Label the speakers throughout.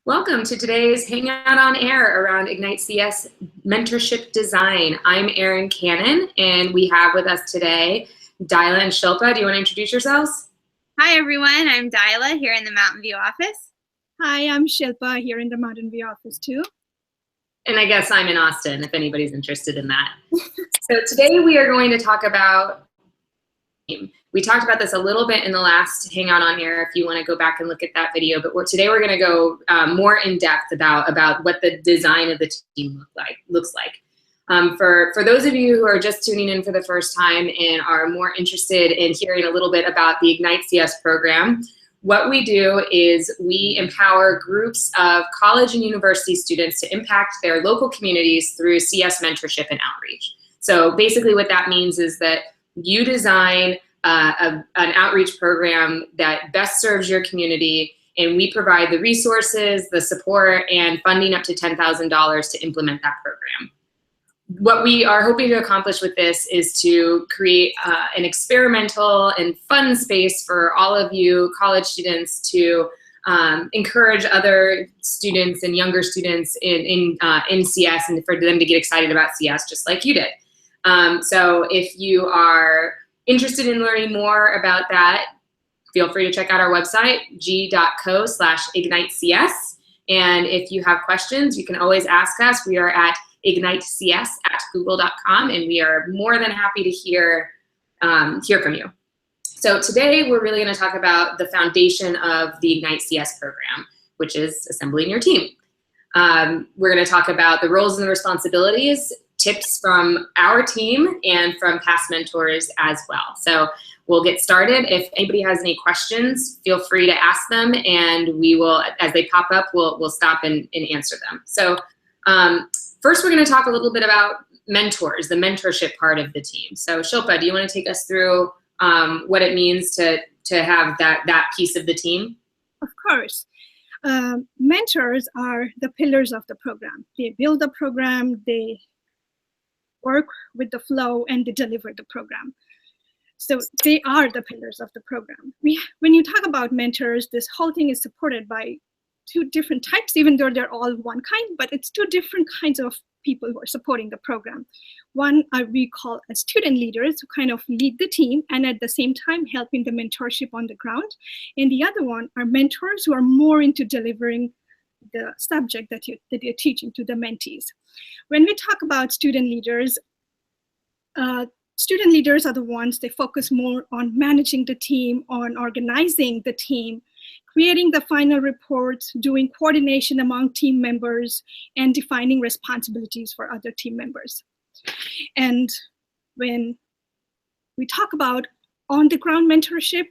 Speaker 1: Welcome to today's Hangout on Air around Ignite CS Mentorship Design. I'm Erin Cannon, and we have with us today Dyla and Shilpa. Do you want to introduce yourselves?
Speaker 2: Hi, everyone. I'm Dyla here in the Mountain View office.
Speaker 3: Hi, I'm Shilpa here in the Mountain View office too.
Speaker 1: And I guess I'm in Austin, if anybody's interested in that. So today we are going to talk about we talked about this a little bit in the last Hangout on Air if you want to go back and look at that video, but today we're going to go more in depth about what the design of the team looks like. For those of you who are just tuning in for the first time and are more interested in hearing a little bit about the Ignite CS program, what we do is we empower groups of college and university students to impact their local communities through CS mentorship and outreach. So basically what that means is that you design an outreach program that best serves your community, and we provide the resources, the support, and funding up to $10,000 to implement that program. What we are hoping to accomplish with this is to create an experimental and fun space for all of you college students to encourage other students and younger students in CS, and for them to get excited about CS just like you did. So if you are interested in learning more about that, feel free to check out our website, g.co/IgniteCS. And if you have questions, you can always ask us. We are at ignitecs@google.com, and we are more than happy to hear from you. So today we're really going to talk about the foundation of the Ignite CS program, which is assembling your team. We're going to talk about the roles and the responsibilities, tips from our team and from past mentors as well. So we'll get started. If anybody has any questions, feel free to ask them, and we will, as they pop up, we'll stop and answer them. So first we're going to talk a little bit about mentors, the mentorship part of the team. So Shilpa, do you want to take us through what it means to have that piece of the team?
Speaker 3: Of course. Mentors are the pillars of the program. They build the program, they work with the flow, and they deliver the program. So they are the pillars of the program. When you talk about mentors, this whole thing is supported by two different types, even though they're all one kind, but it's two different kinds of people who are supporting the program. One we call as student leaders, who kind of lead the team and at the same time helping the mentorship on the ground. And the other one are mentors who are more into delivering the subject that you're teaching to the mentees. When we talk about student leaders are the ones, they focus more on managing the team, on organizing the team, creating the final reports, doing coordination among team members, and defining responsibilities for other team members. And when we talk about on-the-ground mentorship,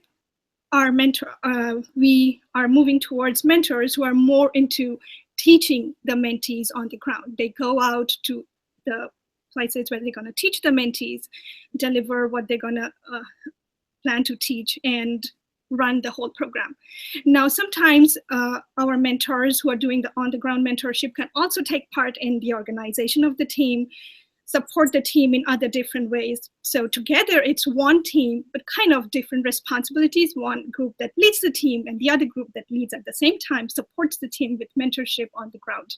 Speaker 3: we are moving towards mentors who are more into teaching the mentees on the ground. They go out to the places where they're going to teach the mentees, deliver what they're going to plan to teach, and run the whole program. Now, sometimes our mentors who are doing the on-the-ground mentorship can also take part in the organization of the team, support the team in other different ways. So together it's one team, but kind of different responsibilities. One group that leads the team and the other group that leads at the same time supports the team with mentorship on the ground.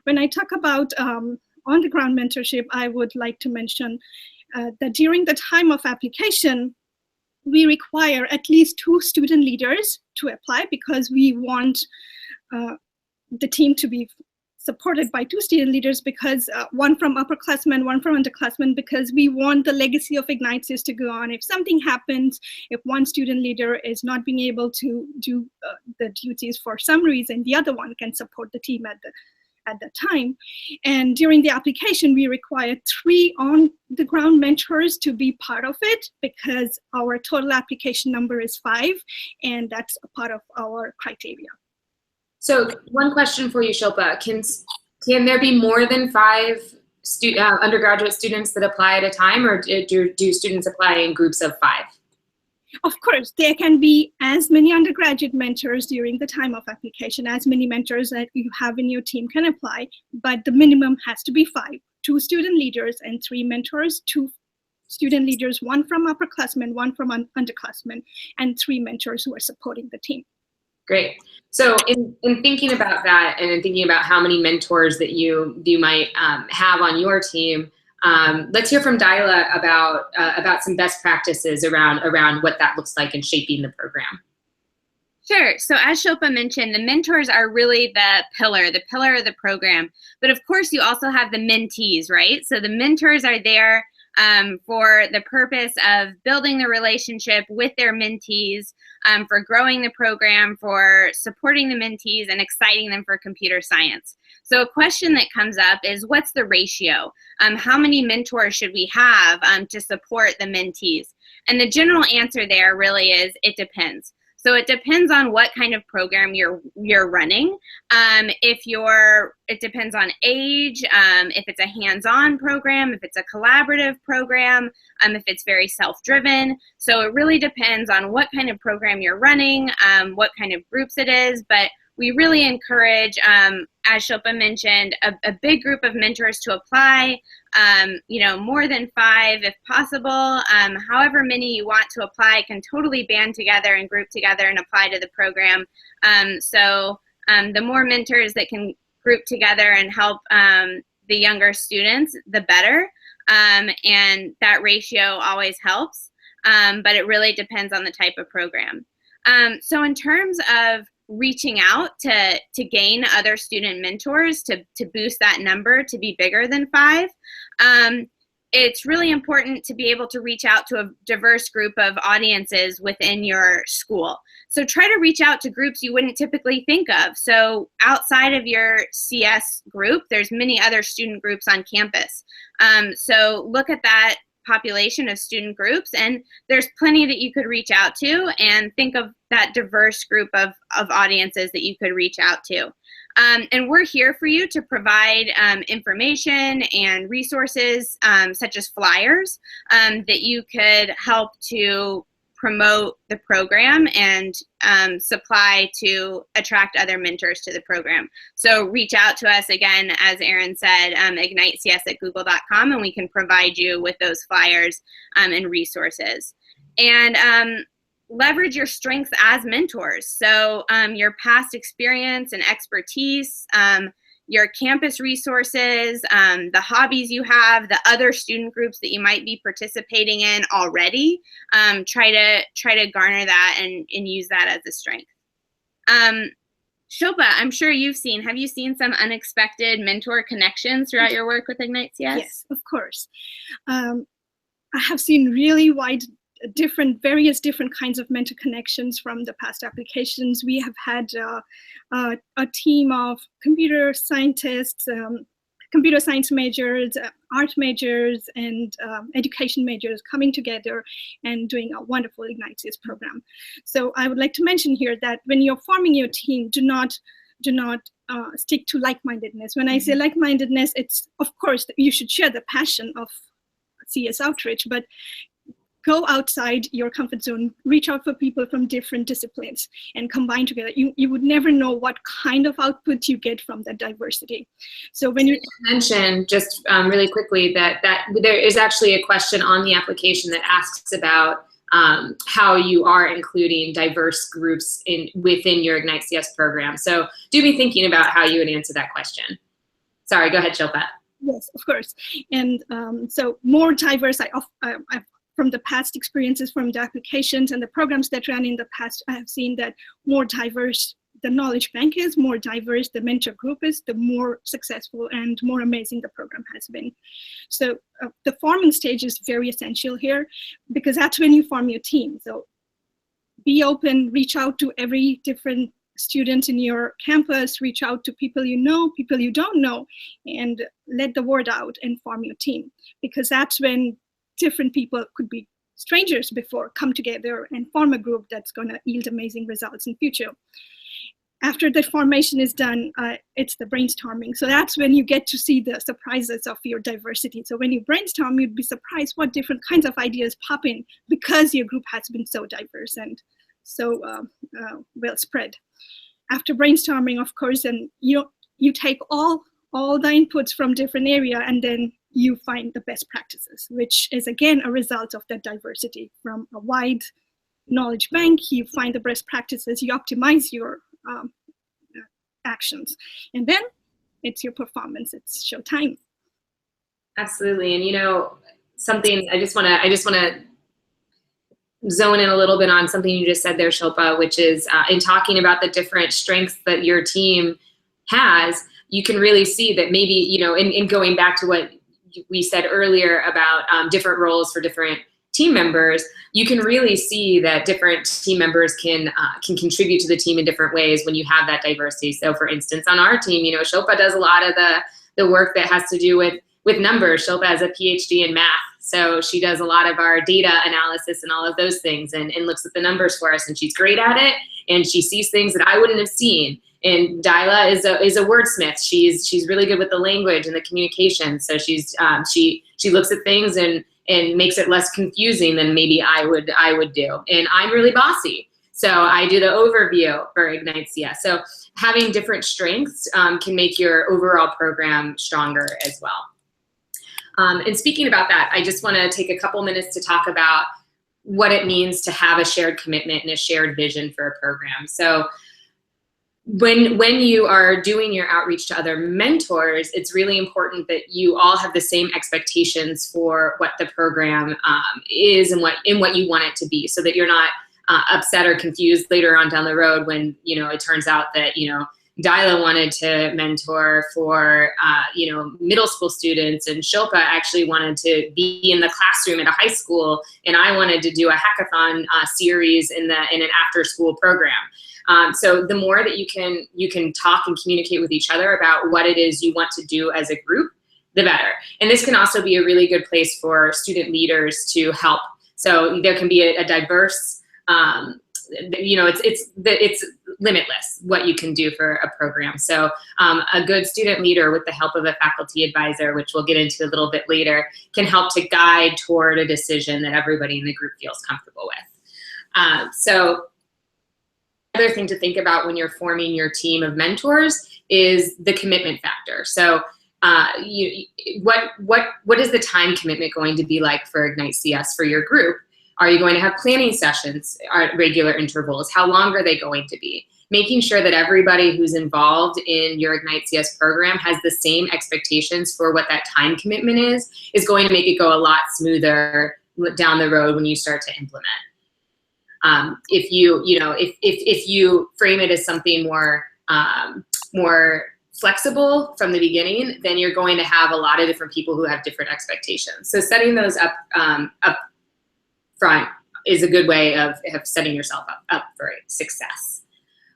Speaker 3: When I talk about on-the-ground mentorship, I would like to mention that during the time of application, we require at least 2 student leaders to apply, because we want the team to be supported by 2 student leaders, because one from upperclassmen, one from underclassmen, because we want the legacy of Ignite CS to go on. If something happens, if one student leader is not being able to do the duties for some reason, the other one can support the team at the time. And during the application, we require 3 on-the-ground mentors to be part of it, because our total application number is 5, and that's a part of our criteria.
Speaker 1: So one question for you, Shilpa. Can there be more than 5 undergraduate students that apply at a time, or do students apply in groups of 5?
Speaker 3: Of course, there can be as many undergraduate mentors during the time of application, as many mentors that you have in your team can apply, but the minimum has to be 5. 2 student leaders and 3 mentors, 2 student leaders, 1 from upperclassmen, 1 from underclassmen, and 3 mentors who are supporting the team.
Speaker 1: Great. So in thinking about that and in thinking about how many mentors that you might have on your team, let's hear from Dyla about some best practices around what that looks like in shaping the program.
Speaker 2: Sure. So as Shilpa mentioned, the mentors are really the pillar of the program. But of course, you also have the mentees, right? So the mentors are there for the purpose of building the relationship with their mentees, for growing the program, for supporting the mentees and exciting them for computer science. So a question that comes up is, what's the ratio? How many mentors should we have to support the mentees? And the general answer there really is, it depends. So it depends on what kind of program you're running. It depends on age, if it's a hands-on program, if it's a collaborative program, if it's very self-driven. So it really depends on what kind of program you're running, what kind of groups it is. But we really encourage, as Shilpa mentioned, a big group of mentors to apply, more than 5 if possible. However many you want to apply can totally band together and group together and apply to the program. So the more mentors that can group together and help the younger students, the better. And that ratio always helps, but it really depends on the type of program. So in terms of reaching out to gain other student mentors to boost that number to be bigger than 5, it's really important to be able to reach out to a diverse group of audiences within your school. So try to reach out to groups you wouldn't typically think of. So outside of your CS group, there's many other student groups on campus. So look at that population of student groups, and there's plenty that you could reach out to, and think of that diverse group of audiences that you could reach out to. And we're here for you to provide information and resources such as flyers that you could help to promote the program and supply to attract other mentors to the program. So reach out to us again, as Erin said, ignitecs@google.com, and we can provide you with those flyers and resources. And leverage your strengths as mentors. So your past experience and expertise, your campus resources, the hobbies you have, the other student groups that you might be participating in already. Try to garner that and use that as a strength. Shilpa, I'm sure have you seen some unexpected mentor connections throughout your work with Ignite CS?
Speaker 3: Yes, of course. I have seen really various different kinds of mentor connections from the past applications. We have had a team of computer scientists, computer science majors, art majors, and education majors coming together and doing a wonderful Ignite CS program. So I would like to mention here that when you're forming your team, do not stick to like-mindedness. When I say like-mindedness, it's, of course, you should share the passion of CS outreach, but go outside your comfort zone, reach out for people from different disciplines and combine together. You would never know what kind of output you get from that diversity. So when you
Speaker 1: mentioned just really quickly that there is actually a question on the application that asks about how you are including diverse groups within your Ignite CS program. So do be thinking about how you would answer that question. Sorry, go ahead, Shilpa.
Speaker 3: Yes, of course. And so more diverse, from the past experiences from the applications and the programs that ran in the past, I have seen that more diverse the knowledge bank is, more diverse the mentor group is, the more successful and more amazing the program has been. So the forming stage is very essential here, because that's when you form your team. So be open, reach out to every different student in your campus, reach out to people you know, people you don't know, and let the word out and form your team, because that's when different people could be strangers before come together and form a group that's going to yield amazing results in future. After the formation is done, it's the brainstorming. So that's when you get to see the surprises of your diversity. So when you brainstorm, you'd be surprised what different kinds of ideas pop in, because your group has been so diverse and so well spread. After brainstorming, of course, and you take all the inputs from different area, and then you find the best practices, which is again a result of that diversity from a wide knowledge bank, you find the best practices, you optimize your actions, and then it's your performance, it's showtime.
Speaker 1: Absolutely. And, you know, something I just want to zone in a little bit on something you just said there, Shilpa, which is in talking about the different strengths that your team has, you can really see that maybe, you know, in going back to what we said earlier about different roles for different team members, you can really see that different team members can contribute to the team in different ways when you have that diversity. So for instance, on our team, you know, Shilpa does a lot of the work that has to do with numbers. Shilpa has a PhD in math, so she does a lot of our data analysis and all of those things, and looks at the numbers for us, and she's great at it, and she sees things that I wouldn't have seen. And Dyla is a wordsmith. She's really good with the language and the communication, so she looks at things and makes it less confusing than maybe I would do. And I'm really bossy, so I do the overview for Ignite CS. So having different strengths can make your overall program stronger as well. And speaking about that, I just want to take a couple minutes to talk about what it means to have a shared commitment and a shared vision for a program. So when you are doing your outreach to other mentors, it's really important that you all have the same expectations for what the program is and what you want it to be, so that you're not upset or confused later on down the road when, you know, it turns out that, you know, Dyla wanted to mentor for, you know, middle school students, and Shilpa actually wanted to be in the classroom at a high school, and I wanted to do a hackathon series in an after-school program. So the more that you can talk and communicate with each other about what it is you want to do as a group, the better. And this can also be a really good place for student leaders to help. So there can be a diverse, you know, it's limitless what you can do for a program. So a good student leader with the help of a faculty advisor, which we'll get into a little bit later, can help to guide toward a decision that everybody in the group feels comfortable with. So another thing to think about when you're forming your team of mentors is the commitment factor. So what is the time commitment going to be like for Ignite CS for your group? Are you going to have planning sessions at regular intervals? How long are they going to be? Making sure that everybody who's involved in your Ignite CS program has the same expectations for what that time commitment is going to make it go a lot smoother down the road when you start to implement. If you frame it as something more flexible from the beginning, then you're going to have a lot of different people who have different expectations. So setting those up front is a good way of setting yourself up for success.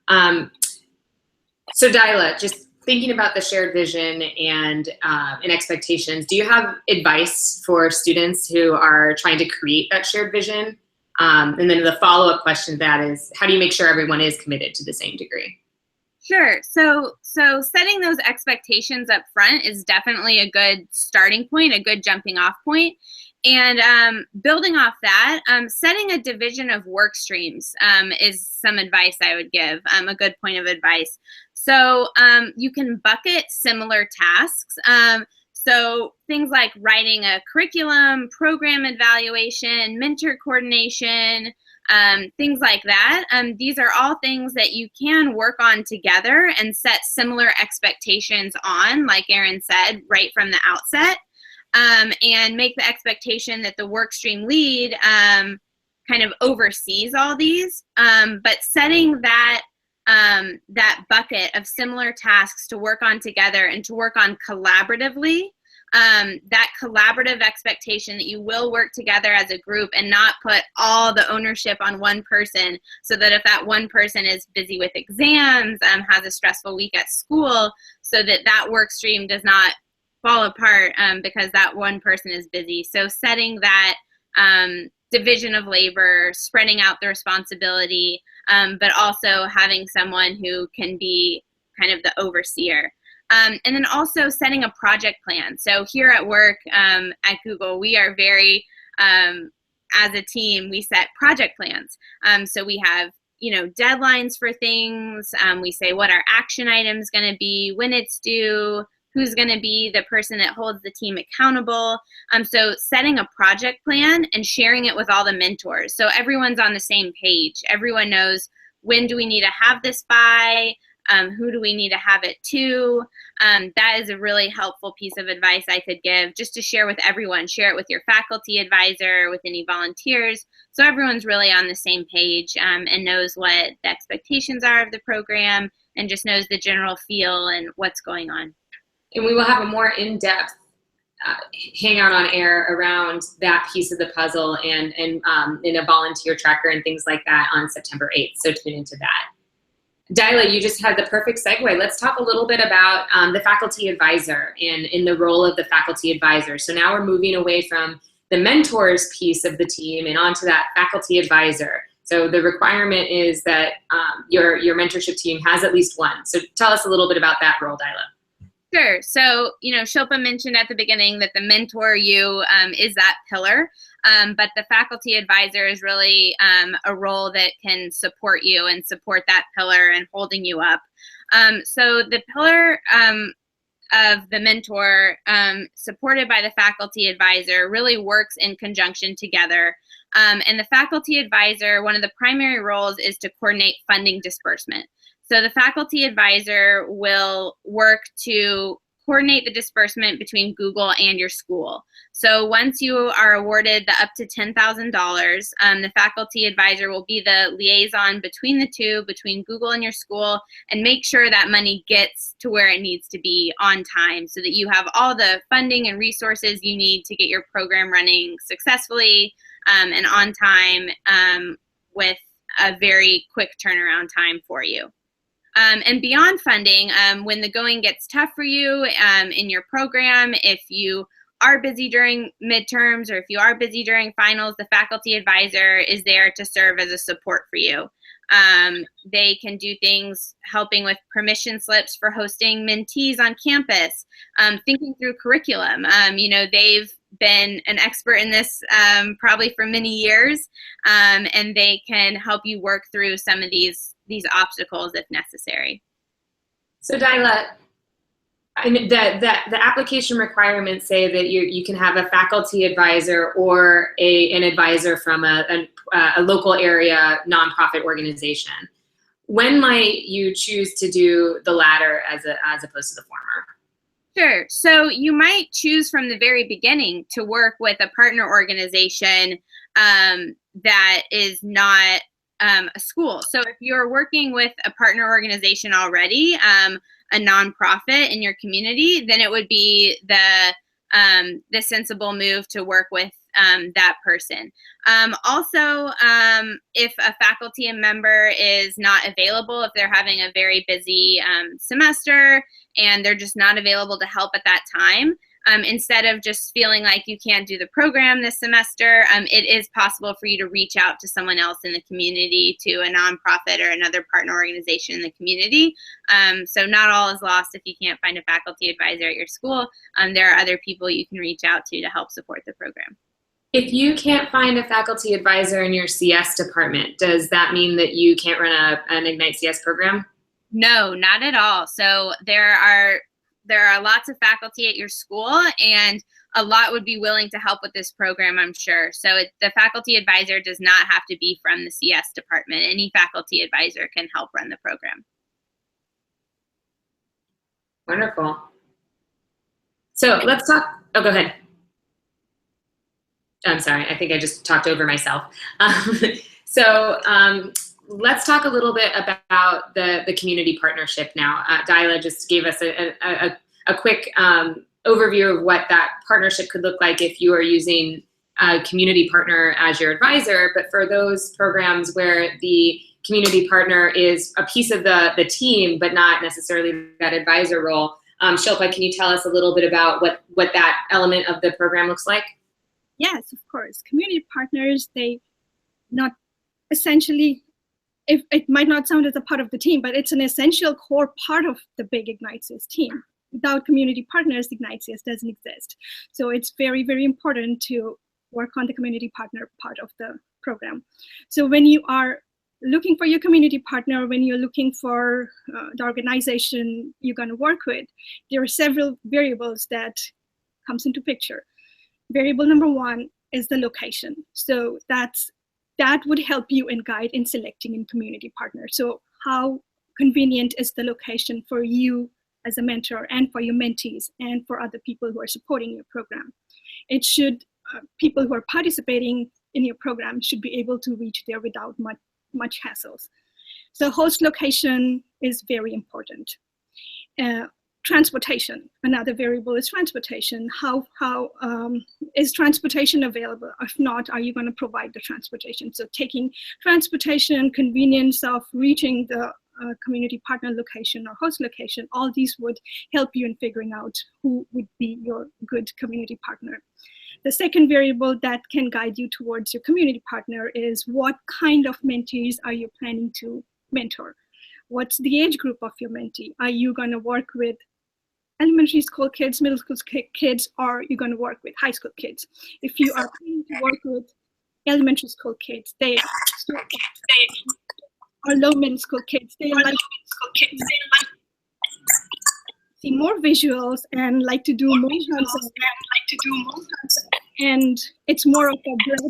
Speaker 1: So Dyla, just thinking about the shared vision and expectations, do you have advice for students who are trying to create that shared vision? And then the follow-up question to that is, how do you make sure everyone is committed to the same degree?
Speaker 2: Sure. So setting those expectations up front is definitely a good starting point, a good jumping off point. And building off that, setting a division of work streams is some advice I would give, a good point of advice. So you can bucket similar tasks. So things like writing a curriculum, program evaluation, mentor coordination, things like that. These are all things that you can work on together and set similar expectations on, like Erin said, right from the outset. And make the expectation that the workstream lead kind of oversees all these, but setting that bucket of similar tasks to work on together and to work on collaboratively, that collaborative expectation that you will work together as a group and not put all the ownership on one person, so that if that one person is busy with exams, has a stressful week at school, so that work stream does not fall apart because that one person is busy. So setting that division of labor, spreading out the responsibility, but also having someone who can be kind of the overseer. And then also setting a project plan. So here at work at Google, we are very, as a team, we set project plans. So we have, deadlines for things. We say what our action item is going to be, when it's due, who's going to be the person that holds the team accountable. So setting a project plan and sharing it with all the mentors. So everyone's on the same page. Everyone knows, when do we need to have this by? Who do we need to have it to? That is a really helpful piece of advice I could give, just to share with everyone. Share it with your faculty advisor, with any volunteers, so everyone's really on the same page and knows what the expectations are of the program, and just knows the general feel and what's going on.
Speaker 1: And we will have a more in-depth hangout on air around that piece of the puzzle and in a volunteer tracker and things like that on September 8th. So tune into that. Dyla, you just had the perfect segue. Let's talk a little bit about the faculty advisor and in the role of the faculty advisor. So now we're moving away from the mentors piece of the team and onto that faculty advisor. So the requirement is that your mentorship team has at least one. So tell us a little bit about that role, Dyla.
Speaker 2: Sure. So, Shilpa mentioned at the beginning that the mentor you is that pillar, but the faculty advisor is really a role that can support you and support that pillar and holding you up. So the pillar of the mentor, supported by the faculty advisor, really works in conjunction together. And the faculty advisor, one of the primary roles is to coordinate funding disbursement. So the faculty advisor will work to coordinate the disbursement between Google and your school. So once you are awarded the up to $10,000, the faculty advisor will be the liaison between the two, between Google and your school, and make sure that money gets to where it needs to be on time, so that you have all the funding and resources you need to get your program running successfully and on time, with a very quick turnaround time for you. And beyond funding, when the going gets tough for you in your program, if you are busy during midterms or if you are busy during finals, the faculty advisor is there to serve as a support for you. They can do things helping with permission slips for hosting mentees on campus, thinking through curriculum. They've been an expert in this probably for many years, and they can help you work through some of these obstacles if necessary.
Speaker 1: So Dyla, the application requirements say that you can have a faculty advisor or an advisor from a local area nonprofit organization. When might you choose to do the latter as opposed to the former?
Speaker 2: Sure. So you might choose from the very beginning to work with a partner organization that is not a school. So if you're working with a partner organization already, a nonprofit in your community, then it would be the sensible move to work with that person. Also, if a faculty member is not available, if they're having a very busy semester and they're just not available to help at that time, instead of just feeling like you can't do the program this semester, it is possible for you to reach out to someone else in the community, to a nonprofit or another partner organization in the community. So not all is lost if you can't find a faculty advisor at your school. There are other people you can reach out to help support the program.
Speaker 1: If you can't find a faculty advisor in your CS department, does that mean that you can't run an Ignite CS program?
Speaker 2: No, not at all. So there are lots of faculty at your school, and a lot would be willing to help with this program, I'm sure. So the faculty advisor does not have to be from the CS department. Any faculty advisor can help run the program.
Speaker 1: Wonderful. So let's talk. Oh, go ahead. I'm sorry. I think I just talked over myself. Let's talk a little bit about the community partnership now. Dyla just gave us a quick overview of what that partnership could look like if you are using a community partner as your advisor. But for those programs where the community partner is a piece of the team, but not necessarily that advisor role, Shilpa, can you tell us a little bit about what that element of the program looks like?
Speaker 3: Yes, of course. Community partners, they not essentially, if it might not sound as a part of the team, but it's an essential core part of the big Ignite CS team. Without community partners, Ignite CS doesn't exist. So it's very, very important to work on the community partner part of the program. So when you are looking for your community partner, when you're looking for the organization you're going to work with, there are several variables that comes into picture. Variable number one is the location. So that would help you and guide in selecting a community partner. So how convenient is the location for you as a mentor and for your mentees and for other people who are supporting your program? It should, people who are participating in your program should be able to reach there without much hassles. So host location is very important. Transportation, another variable is transportation. How is transportation available? If not, are you going to provide the transportation? So taking transportation, convenience of reaching the community partner location or host location, all these would help you in figuring out who would be your good community partner. The second variable that can guide you towards your community partner is what kind of mentees are you planning to mentor? What's the age group of your mentee? Are you going to work with elementary school kids, middle school kids, or are you going to work with high school kids? If you are planning to work with elementary school kids, or low middle school kids, they like see more visuals and like to do more concepts. And it's more of a breadth.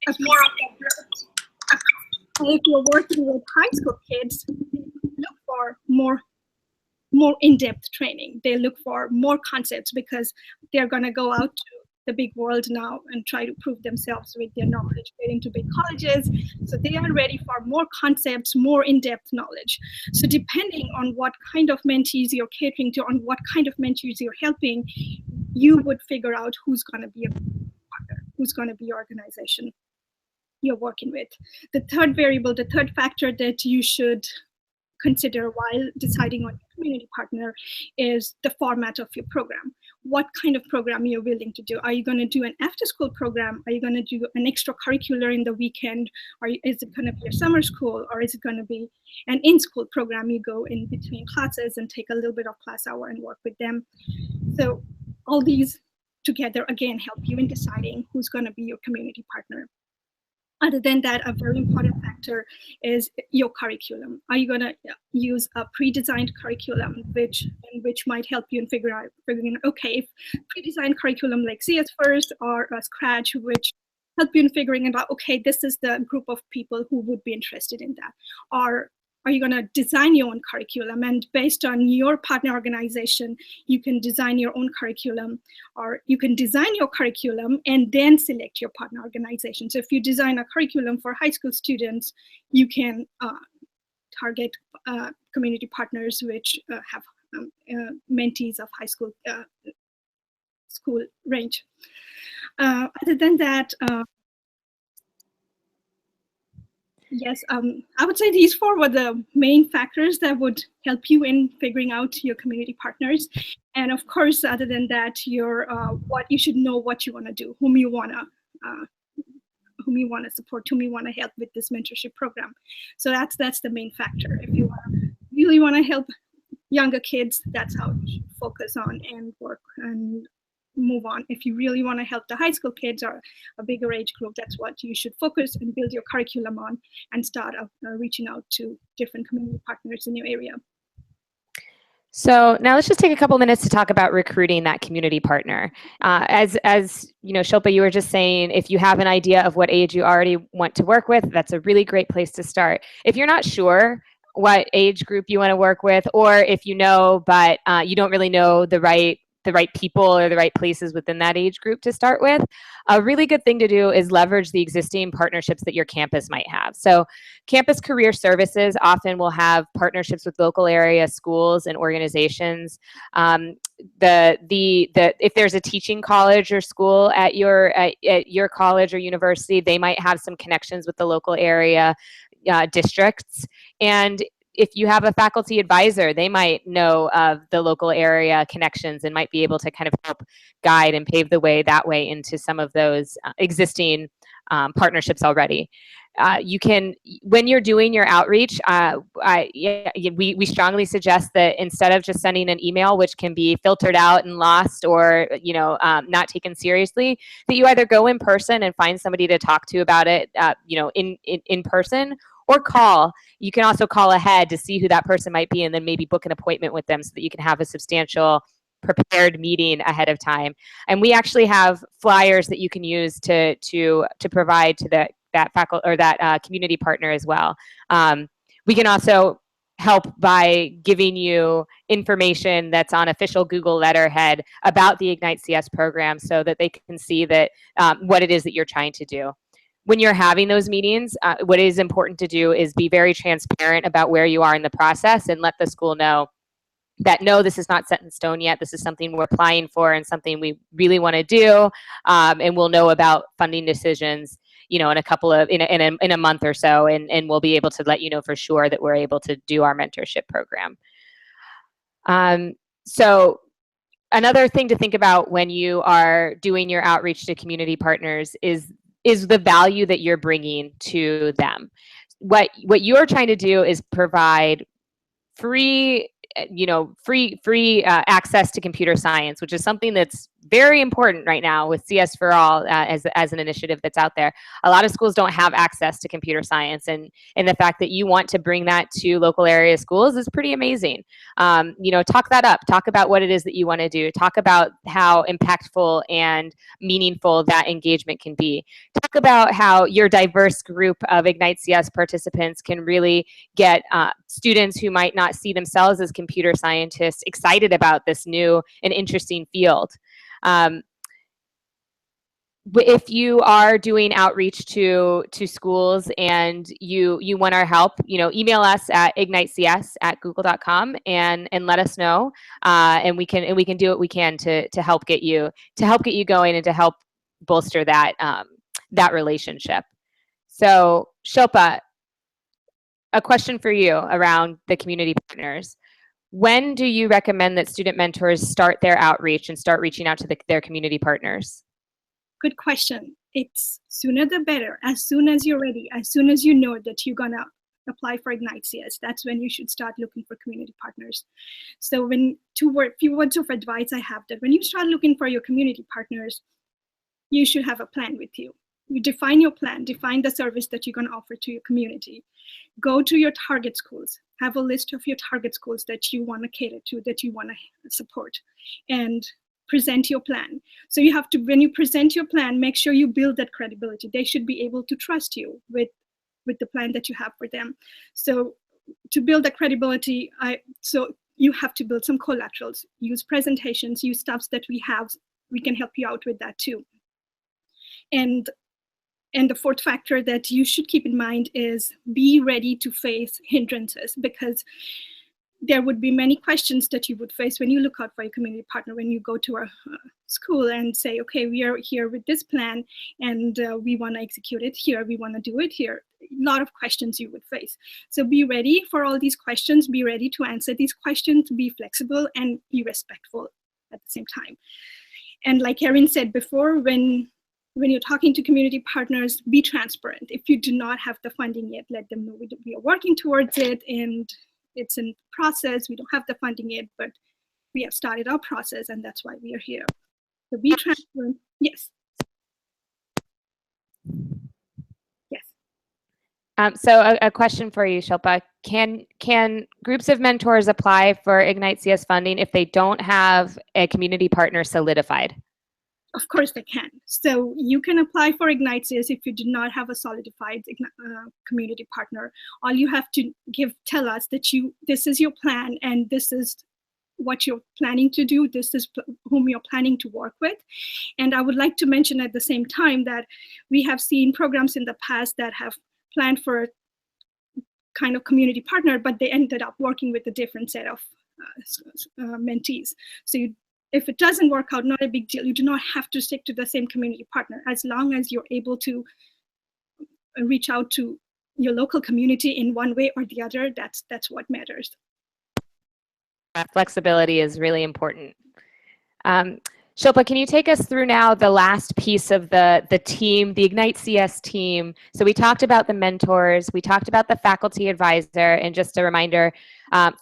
Speaker 3: If you're working with high school kids, look for more in-depth training. They look for more concepts because they're going to go out to the big world now and try to prove themselves with their knowledge, get into big colleges. So they are ready for more concepts, more in-depth knowledge. So depending on what kind of mentees you're catering to, on what kind of mentees you're helping, you would figure out who's going to be a partner, who's going to be your organization you're working with. The third variable, the third factor that you should consider while deciding on your community partner is the format of your program. What kind of program you're willing to do? Are you going to do an after-school program? Are you going to do an extracurricular in the weekend? Or is it going to be a summer school? Or is it going to be an in-school program? You go in between classes and take a little bit of class hour and work with them. So all these together, again, help you in deciding who's going to be your community partner. Other than that, a very important factor is your curriculum. Are you going to use a pre-designed curriculum, which might help you in figuring out, okay, if pre-designed curriculum like CS First or Scratch, which help you in figuring out, okay, this is the group of people who would be interested in that. Or are you going to design your own curriculum? And based on your partner organization, you can design your own curriculum, or you can design your curriculum and then select your partner organization. So if you design a curriculum for high school students, you can target community partners which have mentees of high school range. Other than that, yes, I would say these four were the main factors that would help you in figuring out your community partners. And of course, other than that, your what you should know what you want to do, whom you want to support, whom you want to help with this mentorship program. So that's the main factor. If you really want to help younger kids, that's how you should focus on and work and move on. If you really want to help the high school kids or a bigger age group, that's what you should focus and build your curriculum on and start reaching out to different community partners in your area.
Speaker 1: So now let's just take a couple minutes to talk about recruiting that community partner. As you know, Shilpa, you were just saying, if you have an idea of what age you already want to work with, that's a really great place to start. If you're not sure what age group you want to work with, or if you know, but you don't really know the right people or the right places within that age group to start with, a really good thing to do is leverage the existing partnerships that your campus might have. So campus career services often will have partnerships with local area schools and organizations. If there's a teaching college or school at your college or university, they might have some connections with the local area districts. And if you have a faculty advisor, they might know of the local area connections and might be able to kind of help guide and pave the way that way into some of those existing partnerships already. You can, when you're doing your outreach, we strongly suggest that instead of just sending an email, which can be filtered out and lost or not taken seriously, that you either go in person and find somebody to talk to about it, in person,
Speaker 4: or call. You can also call ahead to see who that person might be and then maybe book an appointment with them so that you can have a substantial prepared meeting ahead of time. And we actually have flyers that you can use to provide to that faculty or that community partner as well. We can also help by giving you information that's on official Google letterhead about the Ignite CS program so that they can see that what it is that you're trying to do. When you're having those meetings, what is important to do is be very transparent about where you are in the process and let the school know that no, this is not set in stone yet. This is something we're applying for and something we really want to do, and we'll know about funding decisions, in a month or so, and we'll be able to let you know for sure that we're able to do our mentorship program. So another thing to think about when you are doing your outreach to community partners is the value that you're bringing to them. What you're trying to do is provide free access to computer science, which is something that's very important right now with CS for All as an initiative that's out there. A lot of schools don't have access to computer science, and the fact that you want to bring that to local area schools is pretty amazing. Talk that up. Talk about what it is that you want to do. Talk about how impactful and meaningful that engagement can be. Talk about how your diverse group of Ignite CS participants can really get students who might not see themselves as computer scientists excited about this new and interesting field. If you are doing outreach to schools and you want our help, email us at ignitecs@google.com and let us know, and we can do what we can to help get you going and to help bolster that that relationship. So Shilpa, a question for you around the community partners. When do you recommend that student mentors start their outreach and start reaching out to their community partners?
Speaker 3: Good question. It's sooner the better. As soon as you're ready, as soon as you know that you're gonna apply for Ignite CS, that's when you should start looking for community partners. So few words of advice I have that when you start looking for your community partners, you should have a plan with you. You define your plan, define the service that you're going to offer to your community. Go to your target schools, have a list of your target schools that you want to cater to, that you want to support, and present your plan. So you have to, when you present your plan, make sure you build that credibility. They should be able to trust you with the plan that you have for them. So to build that credibility, so you have to build some collaterals, use presentations, use stuffs that we have. We can help you out with that too. And the fourth factor that you should keep in mind is be ready to face hindrances, because there would be many questions that you would face when you look out for a community partner, when you go to a school and say, okay, we are here with this plan and we want to execute it here, we want to do it here. A lot of questions you would face. So be ready for all these questions, be ready to answer these questions, be flexible and be respectful at the same time. And like Erin said before, when you're talking to community partners, be transparent. If you do not have the funding yet, let them know we are working towards it and it's in process. We don't have the funding yet, but we have started our process and that's why we are here. So be transparent. Yes. Yes.
Speaker 4: So a question for you, Shilpa. Can groups of mentors apply for Ignite CS funding if they don't have a community partner solidified?
Speaker 3: Of course they can. So you can apply for Ignite CS if you do not have a solidified community partner. All you have to tell us that this is your plan and this is what you're planning to do. This is whom you're planning to work with. And I would like to mention at the same time that we have seen programs in the past that have planned for a kind of community partner, but they ended up working with a different set of mentees. So if it doesn't work out, not a big deal. You do not have to stick to the same community partner. As long as you're able to reach out to your local community in one way or the other, that's what matters.
Speaker 4: That flexibility is really important. Shilpa, can you take us through now the last piece of the team, the Ignite CS team? So we talked about the mentors, we talked about the faculty advisor, and just a reminder, at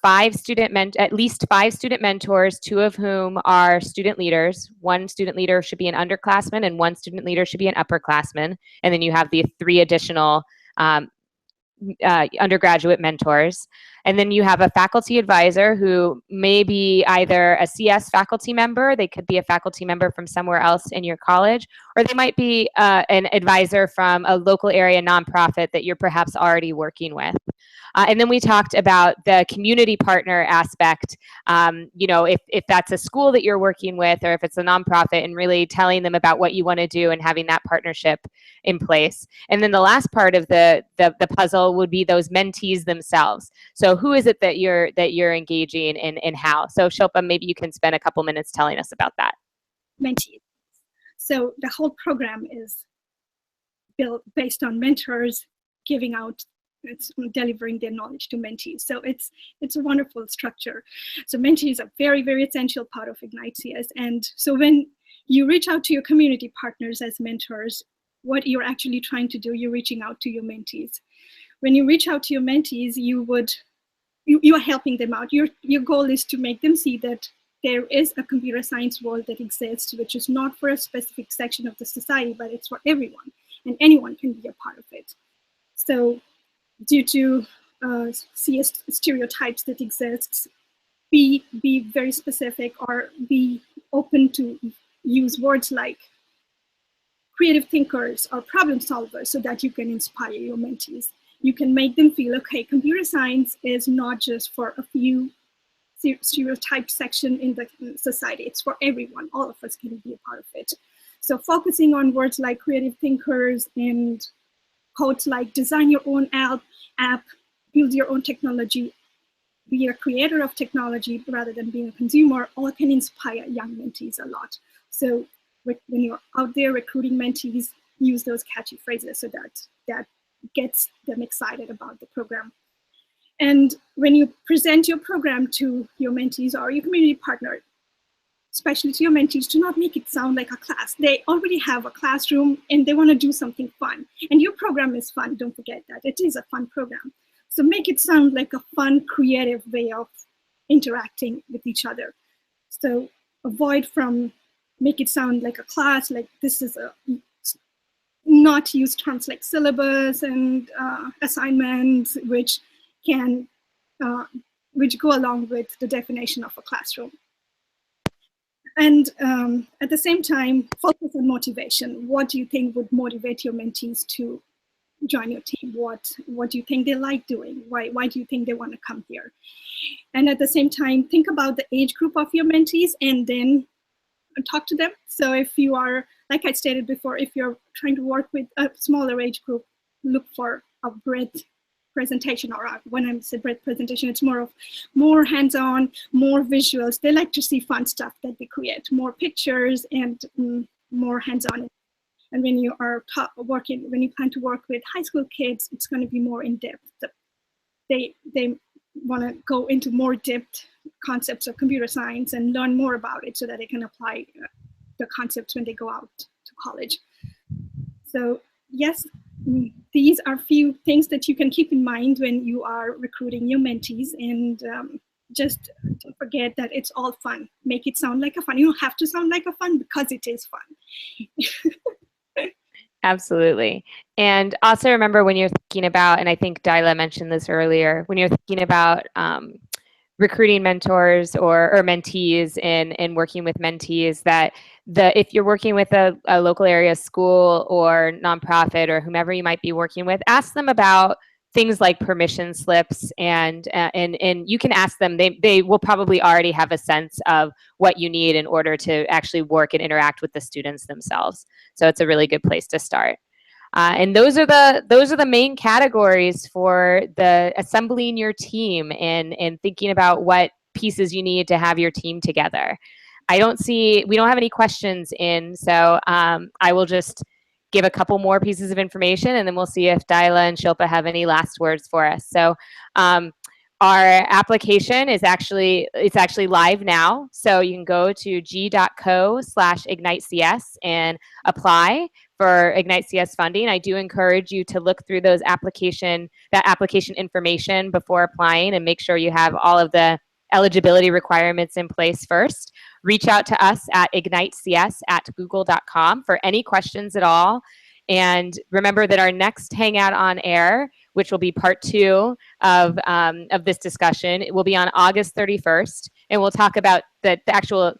Speaker 4: least 5 student mentors, 2 of whom are student leaders. 1 student leader should be an underclassman and 1 student leader should be an upperclassman. And then you have the 3 additional undergraduate mentors. And then you have a faculty advisor who may be either a CS faculty member, they could be a faculty member from somewhere else in your college, or they might be an advisor from a local area nonprofit that you're perhaps already working with. And then we talked about the community partner aspect, you know, if that's a school that you're working with or if it's a nonprofit, and really telling them about what you want to do and having that partnership in place. And then the last part of the puzzle would be those mentees themselves. So who is it that you're engaging in and how? So Shilpa, maybe you can spend a couple minutes telling us about that.
Speaker 3: Mentees. So the whole program is built based on mentors giving out, it's delivering their knowledge to mentees. So it's a wonderful structure. So mentees are very, very essential part of Ignite CS. And so when you reach out to your community partners as mentors, what you're actually trying to do, you're reaching out to your mentees. When you reach out to your mentees, you are helping them out. Your goal is to make them see that there is a computer science world that exists, which is not for a specific section of the society, but it's for everyone, and anyone can be a part of it. So due to CS stereotypes that exist, be very specific, or be open to use words like creative thinkers or problem solvers so that you can inspire your mentees. You can make them feel, okay, computer science is not just for a few stereotype section in the society, it's for everyone. All of us can be a part of it. So focusing on words like creative thinkers and quotes like design your own app, build your own technology, be a creator of technology rather than being a consumer, all can inspire young mentees a lot. So when you're out there recruiting mentees, use those catchy phrases so that gets them excited about the program. And when you present your program to your mentees or your community partner, especially to your mentees, do not make it sound like a class. They already have a classroom and they want to do something fun. And your program is fun, don't forget that. It is a fun program. So make it sound like a fun, creative way of interacting with each other. So avoid from make it sound like a class, like this is a, not use terms like syllabus and assignments, which go along with the definition of a classroom. And at the same time, focus on motivation. What do you think would motivate your mentees to join your team? What do you think they like doing? Why do you think they want to come here? And at the same time, think about the age group of your mentees and then talk to them. So if you are, like I stated before, if you're trying to work with a smaller age group, look for a breadth presentation, or when I say breadth presentation, it's more hands-on, more visuals. They like to see fun stuff that they create, more pictures and more hands-on. And when you are when you plan to work with high school kids, it's going to be more in-depth. They want to go into more depth concepts of computer science and learn more about it so that they can apply the concepts when they go out to college. So yes, these are few things that you can keep in mind when you are recruiting your mentees, and just don't forget that it's all fun. Make it sound like a fun. You don't have to sound like a fun because it is fun.
Speaker 4: Absolutely. And also remember when you're thinking about, and I think Daila mentioned this earlier, when you're thinking about recruiting mentors or mentees and working with mentees, that if you're working with a local area school or nonprofit or whomever you might be working with, ask them about things like permission slips, and you can ask them. They will probably already have a sense of what you need in order to actually work and interact with the students themselves. So it's a really good place to start. And those are the main categories for the assembling your team and thinking about what pieces you need to have your team together. We don't have any questions in, so I will just give a couple more pieces of information, and then we'll see if Daila and Shilpa have any last words for us. So our application is actually live now. So you can go to g.co/IgniteCS and apply for Ignite CS funding. I do encourage you to look through that application information before applying and make sure you have all of the eligibility requirements in place first. Reach out to us at ignitecs@google.com for any questions at all. And remember that our next Hangout on Air which will be part 2 of this discussion. It will be on August 31st, and we'll talk about the actual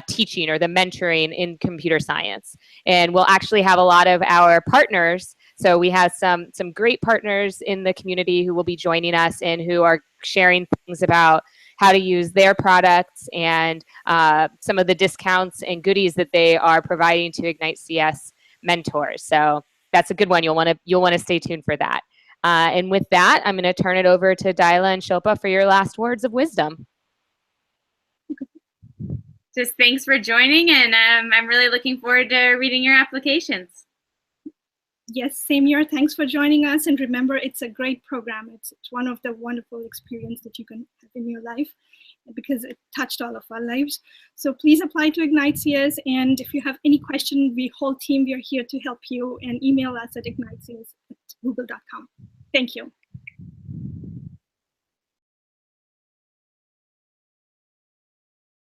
Speaker 4: teaching or the mentoring in computer science. And we'll actually have a lot of our partners. So we have some great partners in the community who will be joining us and who are sharing things about how to use their products and some of the discounts and goodies that they are providing to Ignite CS mentors. So that's a good one. You'll want to stay tuned for that. And with that, I'm going to turn it over to Dyla and Shilpa for your last words of wisdom.
Speaker 2: Just thanks for joining, and I'm really looking forward to reading your applications.
Speaker 3: Yes, same here. Thanks for joining us. And remember, it's a great program. It's one of the wonderful experiences that you can have in your life because it touched all of our lives. So please apply to Ignite CS. And if you have any question, the whole team, we are here to help you, and email us at ignitecs@google.com. Thank you.